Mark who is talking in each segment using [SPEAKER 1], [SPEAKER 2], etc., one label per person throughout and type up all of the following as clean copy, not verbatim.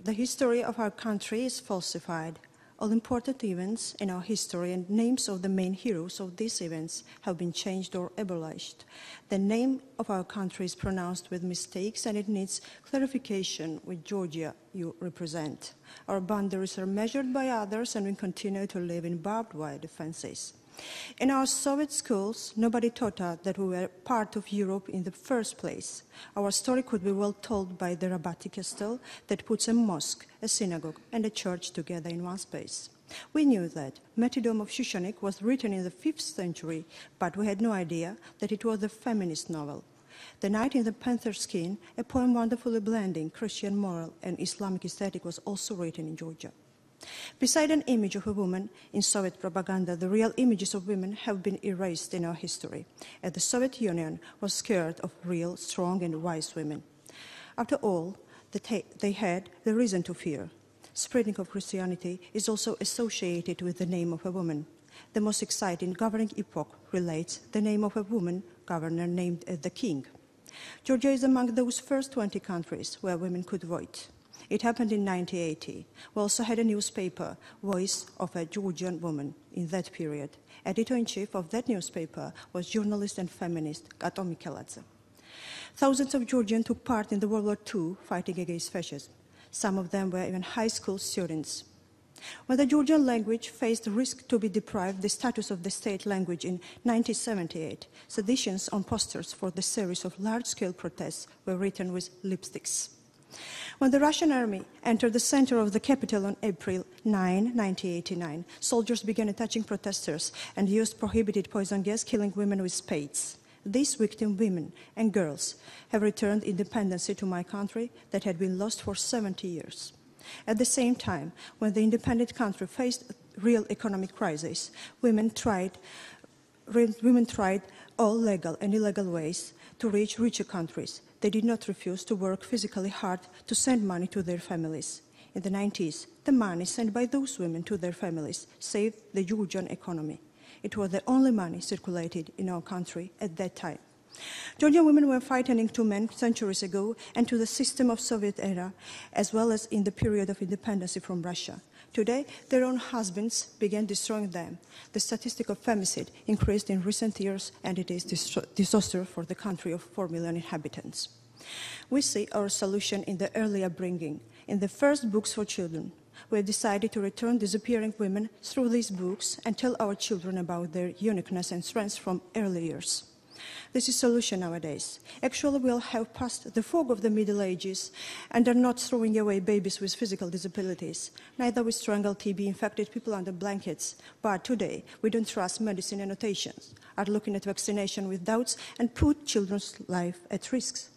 [SPEAKER 1] The history of our country is falsified. All important events in our history and names of the main heroes of these events have been changed or abolished. The name of our country is pronounced with mistakes and it needs clarification with Georgia you represent. Our boundaries are measured by others and we continue to live in barbed wire defenses. In our Soviet schools, nobody taught us that we were part of Europe in the first place. Our story could be well told by the Rabbati Castle that puts a mosque, a synagogue, and a church together in one space. We knew that Metidom of Shushanik was written in the 5th century, but we had no idea that it was a feminist novel. The Night in the Panther Skin, a poem wonderfully blending Christian moral and Islamic aesthetic, was also written in Georgia. Beside an image of a woman in Soviet propaganda, the real images of women have been erased in our history, as the Soviet Union was scared of real, strong, and wise women. After all, they had the reason to fear. Spreading of Christianity is also associated with the name of a woman. The most exciting governing epoch relates the name of a woman governor named the king. Georgia is among those first 20 countries where women could vote. It happened in 1980. We also had a newspaper, Voice of a Georgian Woman, in that period. Editor-in-chief of that newspaper was journalist and feminist Kato Mikeladze. Thousands of Georgians took part in the World War II fighting against fascism. Some of them were even high school students. When the Georgian language faced the risk to be deprived the status of the state language in 1978, seditions on posters for the series of large-scale protests were written with lipsticks. When the Russian army entered the center of the capital on April 9, 1989, soldiers began attacking protesters and used prohibited poison gas, killing women with spades. These victim women and girls have returned independence to my country that had been lost for 70 years. At the same time, when the independent country faced real economic crisis, women tried all legal and illegal ways to reach richer countries. They did not refuse to work physically hard to send money to their families. In the 90s, the money sent by those women to their families saved the Georgian economy. It was the only money circulated in our country at that time. Georgian women were fighting to men centuries ago and to the system of Soviet era, as well as in the period of independence from Russia. Today, their own husbands began destroying them. The statistic of femicide increased in recent years, and it is disaster for the country of 4 million inhabitants. We see our solution in the early upbringing. In the first books for children, we have decided to return disappearing women through these books and tell our children about their uniqueness and strengths from early years. This is a solution nowadays. Actually, we all have passed the fog of the Middle Ages and are not throwing away babies with physical disabilities. Neither we strangle TB-infected people under blankets. But today, we don't trust medicine annotations, are looking at vaccination with doubts, and put children's life at risk.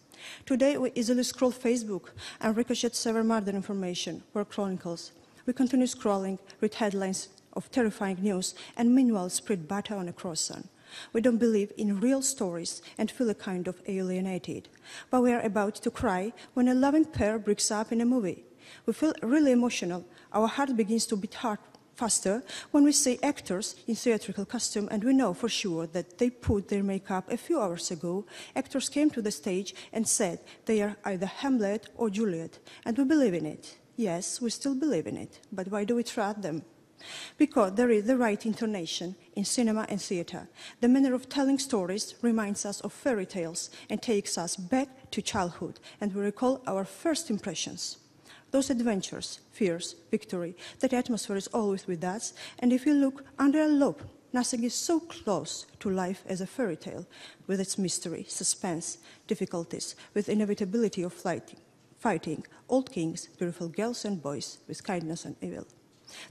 [SPEAKER 1] Today, we easily scroll Facebook and ricochet several murder information, war chronicles. We continue scrolling, read headlines of terrifying news, and meanwhile spread butter on a croissant. We don't believe in real stories and feel a kind of alienated. But we are about to cry when a loving pair breaks up in a movie. We feel really emotional. Our heart begins to beat faster when we see actors in theatrical costume, and we know for sure that they put their makeup a few hours ago. Actors came to the stage and said they are either Hamlet or Juliet, and we believe in it. Yes, we still believe in it. But why do we trust them? Because there is the right intonation in cinema and theater. The manner of telling stories reminds us of fairy tales and takes us back to childhood, and we recall our first impressions. Those adventures, fears, victory, that atmosphere is always with us, and if you look under a loupe, nothing is so close to life as a fairy tale, with its mystery, suspense, difficulties, with inevitability of fighting, old kings, beautiful girls and boys, with kindness and evil.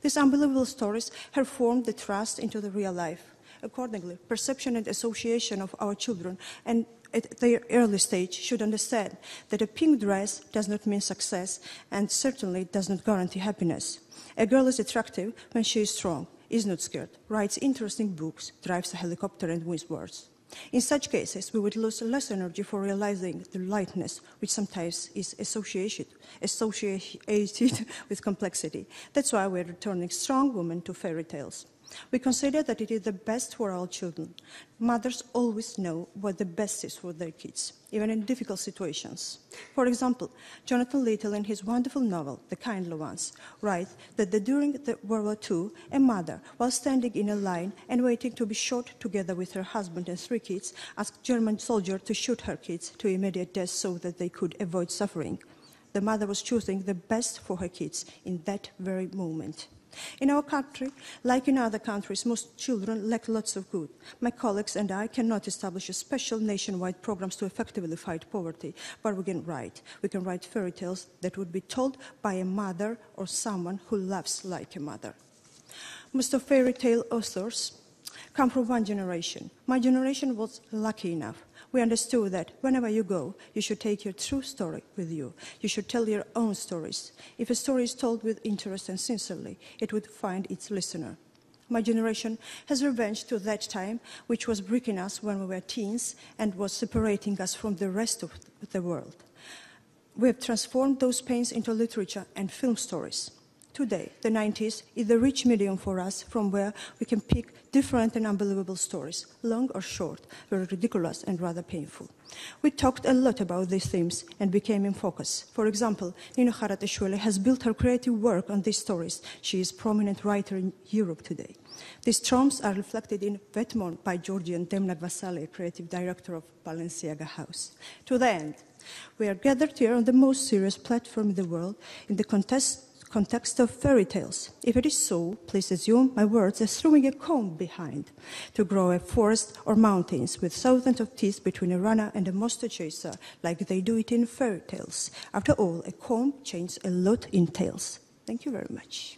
[SPEAKER 1] These unbelievable stories have formed the trust into the real life. Accordingly, perception and association of our children and at their early stage should understand that a pink dress does not mean success and certainly does not guarantee happiness. A girl is attractive when she is strong, is not scared, writes interesting books, drives a helicopter and wins wars. In such cases, we would lose less energy for realizing the lightness, which sometimes is associated with complexity. That's why we're returning strong women to fairy tales. We consider that it is the best for our children. Mothers always know what the best is for their kids, even in difficult situations. For example, Jonathan Little, in his wonderful novel, The Kindly Ones, writes that during World War II, a mother, while standing in a line and waiting to be shot together with her husband and 3 kids, asked German soldiers to shoot her kids to immediate death so that they could avoid suffering. The mother was choosing the best for her kids in that very moment. In our country, like in other countries, most children lack lots of good. My colleagues and I cannot establish a special nationwide programs to effectively fight poverty, but we can write. We can write fairy tales that would be told by a mother or someone who loves like a mother. Most of fairy tale authors come from one generation. My generation was lucky enough. We understood that whenever you go, you should take your true story with you. You should tell your own stories. If a story is told with interest and sincerely, it would find its listener. My generation has revenge to that time, which was breaking us when we were teens and was separating us from the rest of the world. We have transformed those pains into literature and film stories. Today, the 90s is the rich medium for us from where we can pick different and unbelievable stories, long or short, very ridiculous and rather painful. We talked a lot about these themes and became in focus. For example, Nino Haratoshvili has built her creative work on these stories. She is a prominent writer in Europe today. These charms are reflected in Vetmon by Georgian Demna Gvasali, creative director of Balenciaga House. To the end, we are gathered here on the most serious platform in the world in the context of fairy tales. If it is so, please assume my words as throwing a comb behind to grow a forest or mountains with thousands of teeth between a runner and a monster chaser, like they do it in fairy tales. After all, a comb changes a lot in tales. Thank you very much.